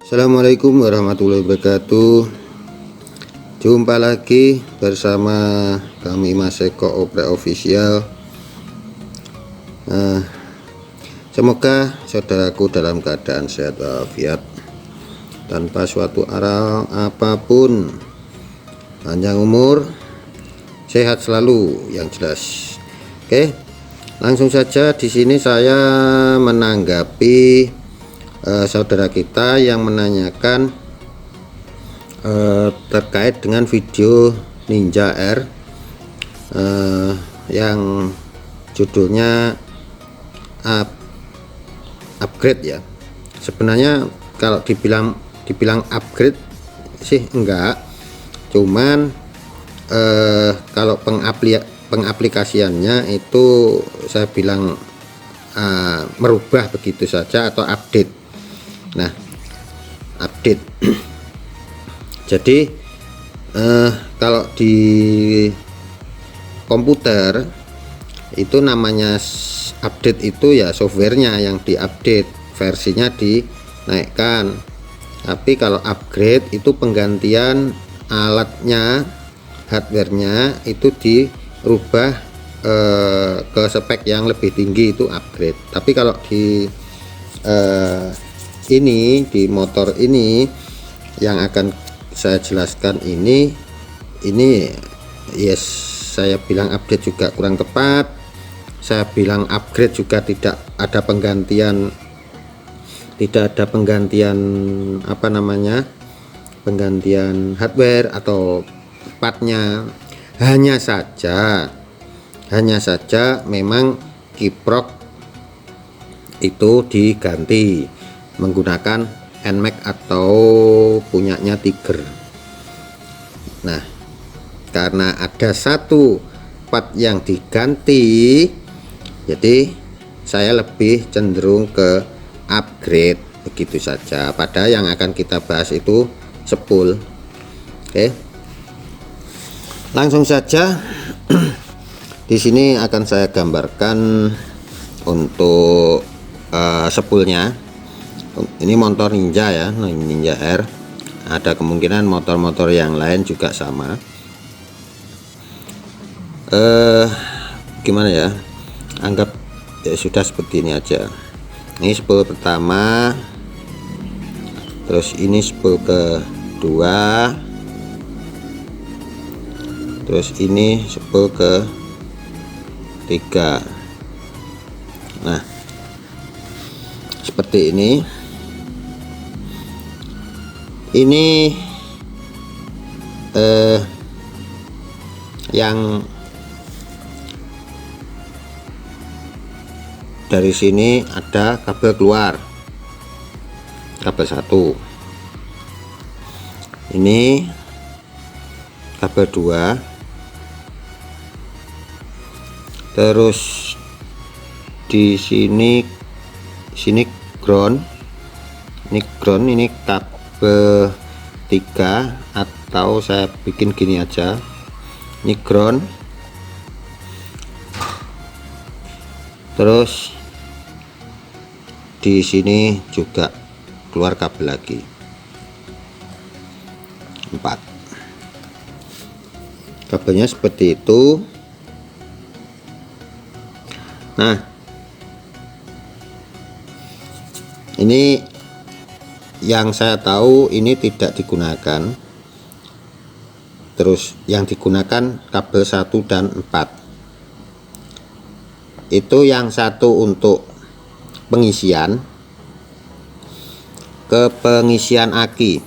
Assalamualaikum warahmatullahi wabarakatuh. Jumpa lagi bersama kami Mas Eko Oprek Official. Semoga saudaraku dalam keadaan sehat walafiat, tanpa suatu arah apapun, panjang umur, sehat selalu yang jelas. Oke, langsung saja di sini saya menanggapi saudara kita yang menanyakan terkait dengan video Ninja R yang judulnya upgrade ya. Sebenarnya kalau dibilang upgrade sih enggak, cuman kalau pengaplikasiannya itu saya bilang merubah begitu saja atau update. Nah, update. Jadi kalau di komputer itu namanya update, itu ya softwarenya yang diupdate, versinya dinaikkan. Tapi kalau upgrade itu penggantian alatnya, hardwarenya itu dirubah ke spek yang lebih tinggi, itu upgrade. Tapi kalau di di motor ini yang akan saya jelaskan ini yes, saya bilang update juga kurang tepat, saya bilang upgrade juga tidak ada penggantian penggantian hardware atau partnya. Hanya saja memang kiprok itu diganti menggunakan NMAX atau punyanya Tiger. Nah, karena ada satu part yang diganti, jadi saya lebih cenderung ke upgrade begitu saja. Pada yang akan kita bahas itu spool. Oke, langsung saja. Di sini akan saya gambarkan untuk spoolnya. Ini motor Ninja ya, Ninja R. Ada kemungkinan motor-motor yang lain juga sama. Gimana ya? Anggap ya sudah seperti ini aja. Ini spool pertama, terus ini spool kedua, terus ini spool ketiga. Nah, seperti ini yang dari sini ada kabel keluar, kabel satu, ini kabel dua, terus di sini ground, ini kabel 3, atau saya bikin gini aja, ini ground, terus di sini juga keluar kabel lagi 4, kabelnya seperti itu. Nah, ini yang saya tahu ini tidak digunakan. Terus yang digunakan kabel 1 dan 4. Itu yang satu untuk pengisian aki.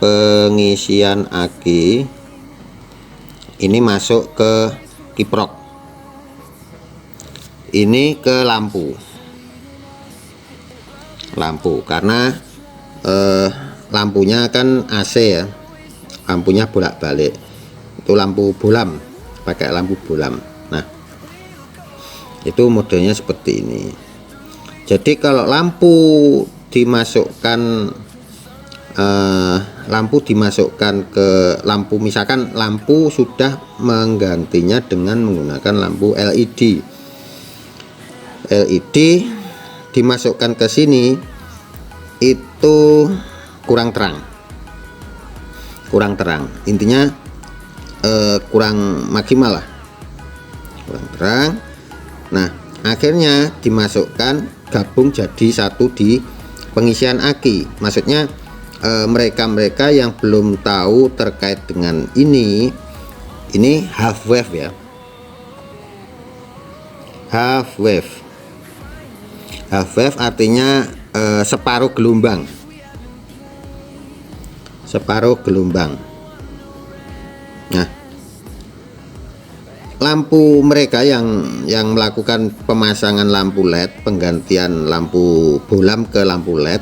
Pengisian aki ini masuk ke kiprok. Ini ke lampu karena lampunya kan AC ya, lampunya bolak-balik, itu lampu bolam, pakai lampu bolam. Nah, itu modelnya seperti ini. Jadi kalau lampu dimasukkan ke lampu, misalkan lampu sudah menggantinya dengan menggunakan lampu LED dimasukkan ke sini, itu kurang terang, intinya kurang maksimal lah, kurang terang. Nah, akhirnya dimasukkan gabung jadi satu di pengisian aki. Maksudnya mereka-mereka yang belum tahu terkait dengan ini half wave ya. Half wave artinya separuh gelombang. Nah, lampu mereka yang melakukan pemasangan lampu LED, penggantian lampu bohlam ke lampu LED,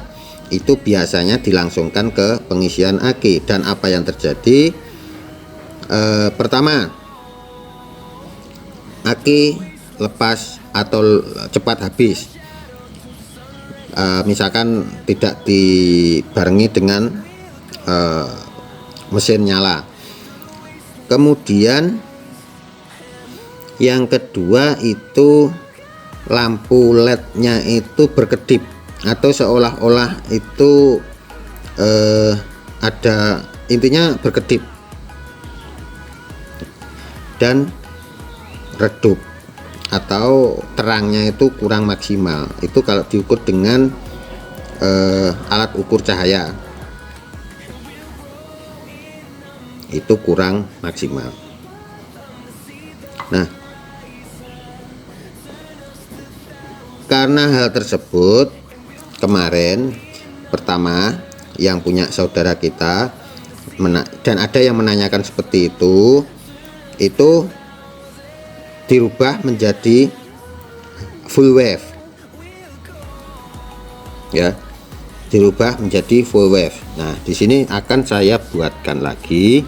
itu biasanya dilangsungkan ke pengisian aki. Dan apa yang terjadi? Pertama, aki lepas atau cepat habis, misalkan tidak dibarengi dengan mesin nyala. Kemudian yang kedua itu lampu LED-nya itu berkedip atau seolah-olah itu ada, intinya berkedip dan redup atau terangnya itu kurang maksimal. Itu kalau diukur dengan alat ukur cahaya itu kurang maksimal. Nah, karena hal tersebut kemarin pertama yang punya saudara kita dan ada yang menanyakan seperti itu dirubah menjadi full wave ya, dirubah menjadi full wave. Nah, di sini akan saya buatkan lagi.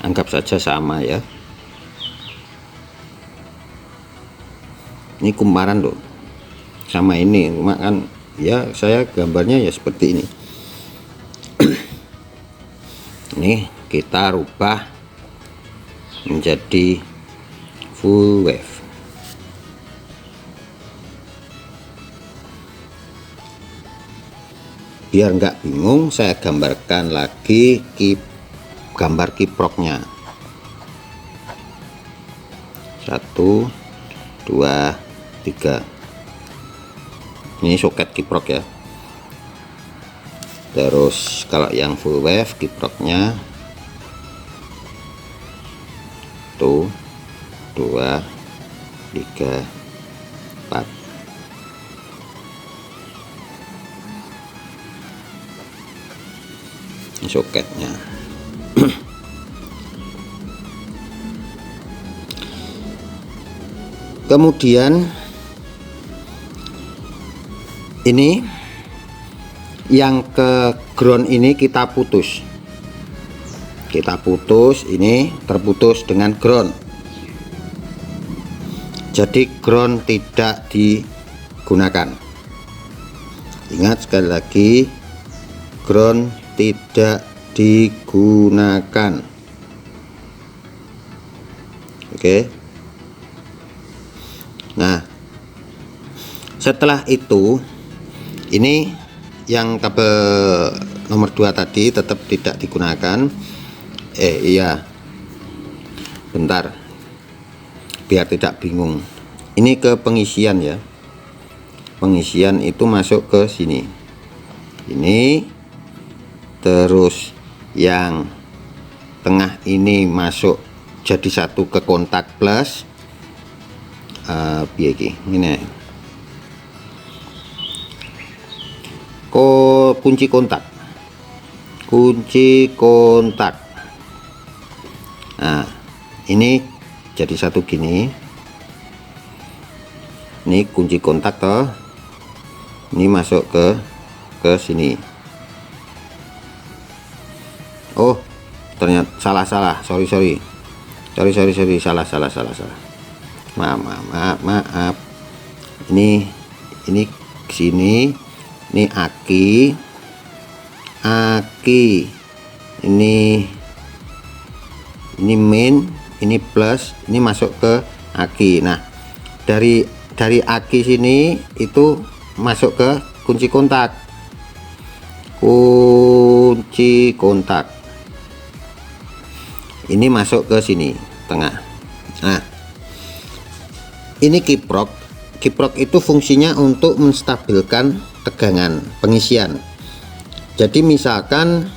Anggap saja sama ya, ini kumparan loh sama ini, cuma kan ya saya gambarnya ya seperti ini. Ini kita rubah menjadi full wave. Biar nggak bingung, saya gambarkan lagi gambar kiproknya. 1 2 3. Ini soket kiprok ya. Terus kalau yang full wave kiproknya 1 2 3 4. Ini soketnya. Kemudian ini yang ke ground ini kita putus, ini terputus dengan ground, jadi ground tidak digunakan. Ingat sekali lagi, ground tidak digunakan. Oke. Nah, setelah itu ini yang kabel nomor 2 tadi tetap tidak digunakan. Iya, bentar biar tidak bingung. Ini ke pengisian ya, pengisian itu masuk ke sini, ini terus yang tengah ini masuk jadi satu ke kontak plus ini kunci kontak. Nah, ini jadi satu gini, ini kunci kontak toh, ini masuk ke sini. Oh ternyata salah, sorry, salah, maaf. Ini sini, ini aki, ini min, ini plus, ini masuk ke aki. Nah dari aki sini itu masuk ke kunci kontak, ini masuk ke sini tengah. Nah ini kiprok itu fungsinya untuk menstabilkan tegangan pengisian. Jadi misalkan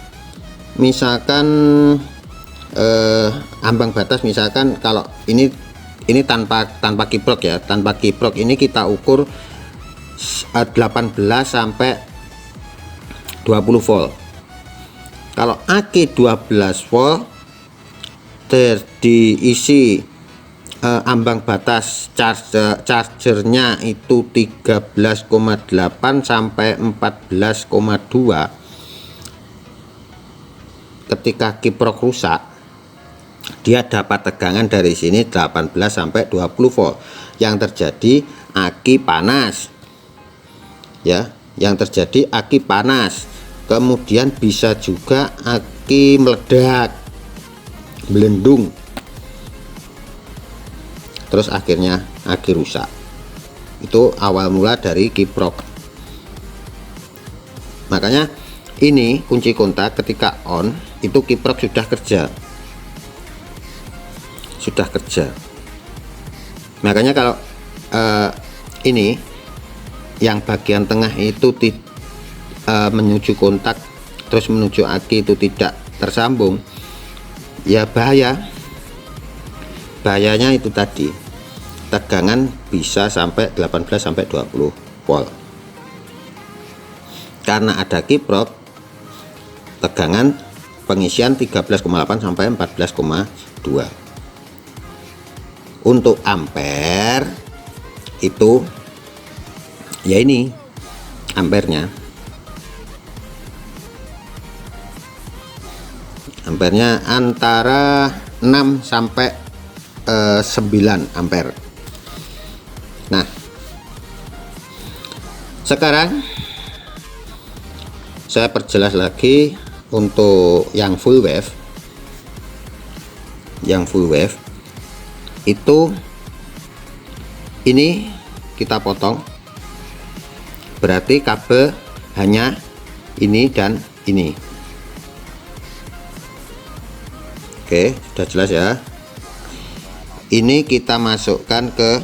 ambang batas, misalkan kalau ini tanpa kiprok ya, tanpa kiprok ini kita ukur 18 sampai 20 volt. Kalau aki 12 volt diisi ambang batas chargernya itu 13,8 sampai 14,2. Ketika kiprok rusak, dia dapat tegangan dari sini 18 sampai 20 volt. Yang terjadi aki panas ya, yang terjadi aki panas. Kemudian bisa juga aki meledak, melendung, terus akhirnya aki rusak. Itu awal mula dari kiprok. Makanya ini kunci kontak ketika on itu kiprok sudah kerja. Makanya kalau ini yang bagian tengah itu menuju kontak terus menuju aki itu tidak tersambung, ya bahayanya itu tadi, tegangan bisa sampai 18 sampai 20 volt. Karena ada kiprok, tegangan pengisian 13,8 sampai 14,2. Untuk ampere itu ya ini ampernya antara 6 sampai 9 ampere. Nah sekarang saya perjelas lagi untuk yang full wave. Itu ini kita potong, berarti kabel hanya ini dan ini. Oke, sudah jelas ya. Ini kita masukkan ke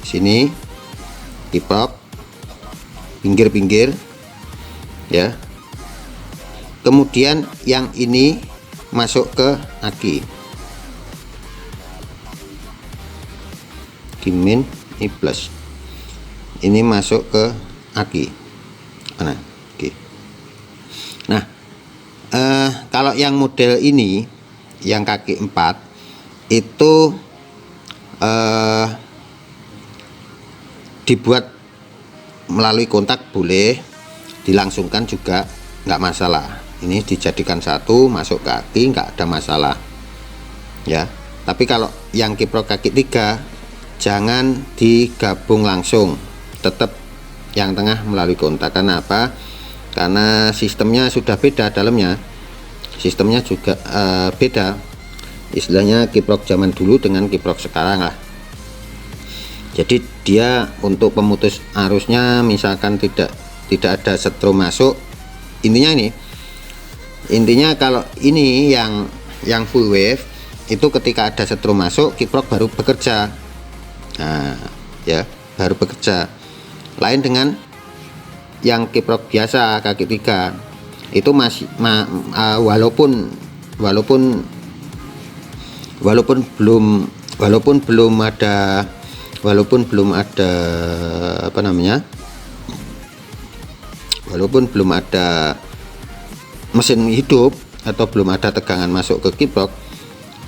sini, kiprok pinggir-pinggir ya. Kemudian yang ini masuk ke aki, min, ini plus, ini masuk ke aki. Nah kalau yang model ini yang kaki 4 itu dibuat melalui kontak boleh, dilangsungkan juga nggak masalah. Ini dijadikan satu, masuk ke aki, nggak ada masalah ya. Tapi kalau yang kiprok kaki 3 jangan digabung langsung, tetap yang tengah melalui kontak. Karena apa? Karena sistemnya sudah beda, dalamnya sistemnya juga beda. Istilahnya kiprok zaman dulu dengan kiprok sekarang lah. Jadi dia untuk pemutus arusnya misalkan tidak ada setrum masuk. Intinya kalau ini yang full wave itu ketika ada setrum masuk, kiprok baru bekerja. Nah ya, baru bekerja. Lain dengan yang kiprok biasa kaki 3 itu masih walaupun belum ada walaupun belum ada mesin hidup atau belum ada tegangan masuk ke kiprok,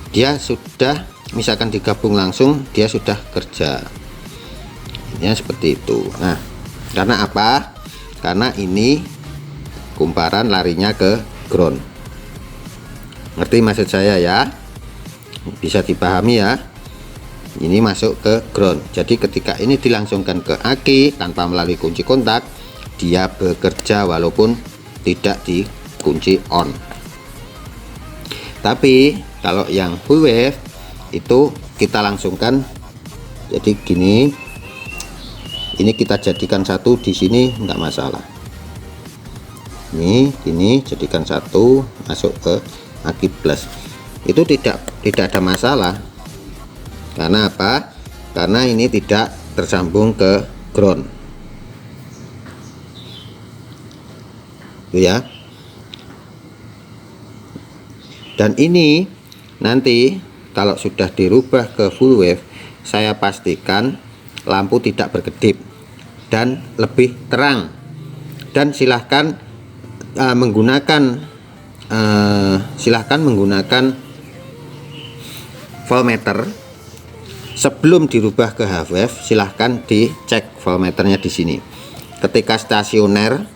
dia sudah misalkan digabung langsung, dia sudah kerja ya, seperti itu. Nah karena apa? Karena ini kumparan larinya ke ground Ngerti maksud saya ya? Bisa dipahami ya? Ini masuk ke ground. Jadi ketika ini dilangsungkan ke aki tanpa melalui kunci kontak, dia bekerja walaupun tidak dikunci on. Tapi kalau yang full wave itu kita langsungkan. Jadi gini, ini kita jadikan satu di sini, enggak masalah. Ini jadikan satu, masuk ke aki plus. Itu tidak ada masalah. Karena apa? Karena ini tidak tersambung ke ground. Itu ya. Dan ini nanti kalau sudah dirubah ke full wave, saya pastikan lampu tidak berkedip dan lebih terang. Dan silahkan menggunakan voltmeter. Sebelum dirubah ke half wave, silahkan dicek voltmeternya di sini. Ketika stasioner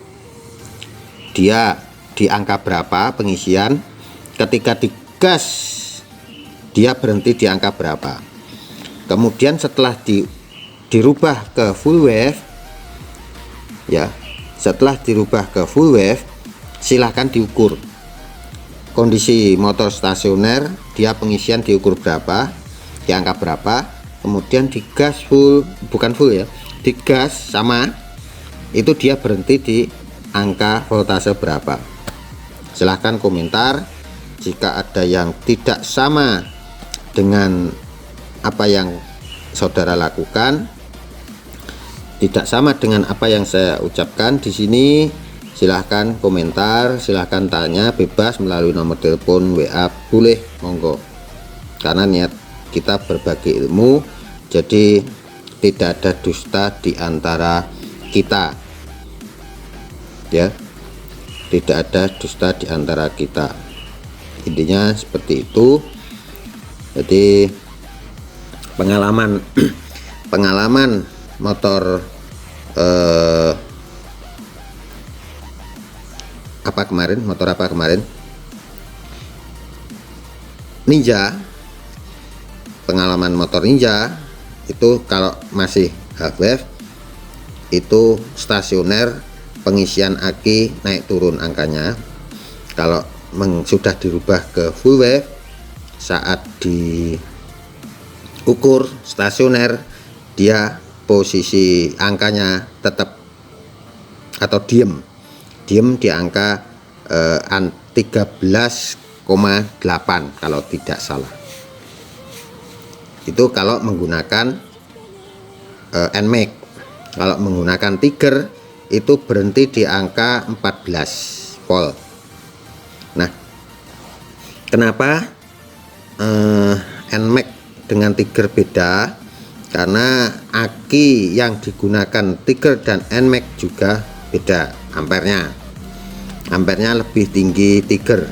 dia di angka berapa pengisian, ketika digas dia berhenti di angka berapa. Kemudian setelah dirubah ke full wave, ya, setelah dirubah ke full wave, silahkan diukur kondisi motor stasioner, dia pengisian diukur berapa, di angka berapa, kemudian digas full, bukan full ya, digas sama, itu dia berhenti di angka voltase berapa. Silahkan komentar jika ada yang tidak sama dengan apa yang saudara lakukan, tidak sama dengan apa yang saya ucapkan di sini. Silahkan komentar, silahkan tanya, bebas melalui nomor telepon, WA, boleh, monggo. Karena niat kita berbagi ilmu, jadi tidak ada dusta di antara kita, ya, tidak ada dusta di antara kita. Intinya seperti itu. Jadi pengalaman motor motor apa kemarin, Ninja. Pengalaman motor Ninja itu kalau masih half wave itu stasioner pengisian aki naik turun angkanya. Kalau sudah dirubah ke full wave, saat diukur stasioner dia posisi angkanya tetap atau diem di angka 13,8 kalau tidak salah. Itu kalau menggunakan NMAX. Kalau menggunakan Tiger itu berhenti di angka 14 volt. Nah, kenapa NMAX dengan Tiger beda? Karena aki yang digunakan Tiger dan NMAX juga beda ampernya. Ampernya lebih tinggi Tiger,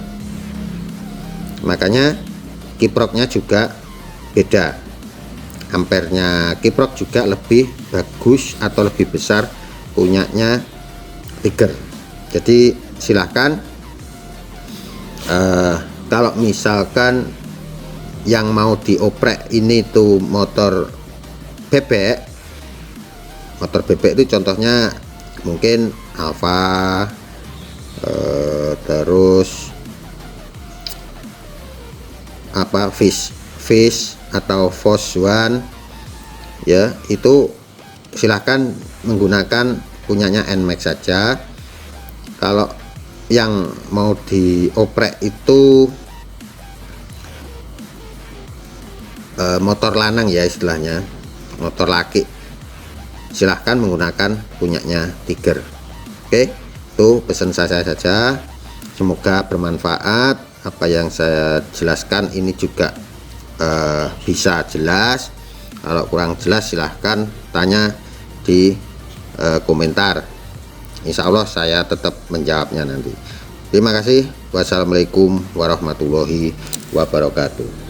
makanya kiproknya juga beda. Ampernya kiprok juga lebih bagus atau lebih besar punyanya Tiger. Jadi silahkan kalau misalkan yang mau dioprek ini tuh motor bebek itu contohnya mungkin Alfa, terus apa Fish atau Force One, ya, itu silahkan menggunakan punyanya NMAX saja. Kalau yang mau dioprek itu motor lanang ya istilahnya, motor laki, silahkan menggunakan punyanya Tiger. Oke, itu pesan saya saja. Semoga bermanfaat apa yang saya jelaskan ini juga bisa jelas. Kalau kurang jelas silahkan tanya di komentar. Insya Allah saya tetap menjawabnya nanti. Terima kasih. Wassalamualaikum warahmatullahi wabarakatuh.